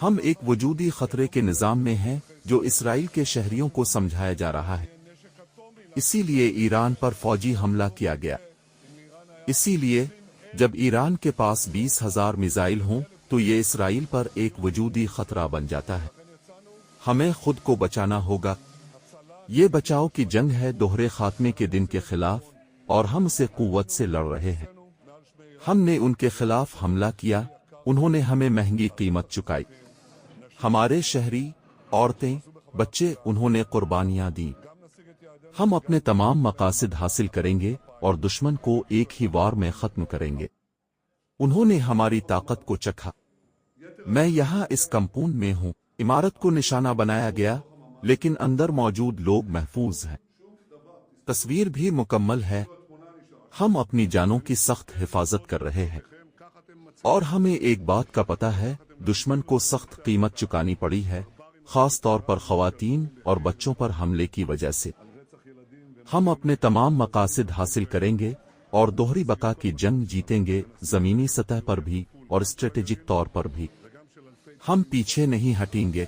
ہم ایک وجودی خطرے کے نظام میں ہیں جو اسرائیل کے شہریوں کو سمجھایا جا رہا ہے۔ اسی لیے ایران پر فوجی حملہ کیا گیا۔ اسی لیے جب ایران کے پاس 20,000 میزائل ہوں تو یہ اسرائیل پر ایک وجودی خطرہ بن جاتا ہے۔ ہمیں خود کو بچانا ہوگا۔ یہ بچاؤ کی جنگ ہے دوہرے خاتمے کے دن کے خلاف، اور ہم اسے قوت سے لڑ رہے ہیں۔ ہم نے ان کے خلاف حملہ کیا، انہوں نے ہمیں مہنگی قیمت چکائی۔ ہمارے شہری، عورتیں، بچے، انہوں نے قربانیاں دیں۔ ہم اپنے تمام مقاصد حاصل کریں گے اور دشمن کو ایک ہی وار میں ختم کریں گے۔ انہوں نے ہماری طاقت کو چکھا۔ میں یہاں اس کمپاؤنڈ میں ہوں۔ عمارت کو نشانہ بنایا گیا، لیکن اندر موجود لوگ محفوظ ہیں۔ تصویر بھی مکمل ہے۔ ہم اپنی جانوں کی سخت حفاظت کر رہے ہیں، اور ہمیں ایک بات کا پتہ ہے، دشمن کو سخت قیمت چکانی پڑی ہے، خاص طور پر خواتین اور بچوں پر حملے کی وجہ سے۔ ہم اپنے تمام مقاصد حاصل کریں گے اور دوہری بقا کی جنگ جیتیں گے، زمینی سطح پر بھی اور اسٹریٹجک طور پر بھی۔ ہم پیچھے نہیں ہٹیں گے۔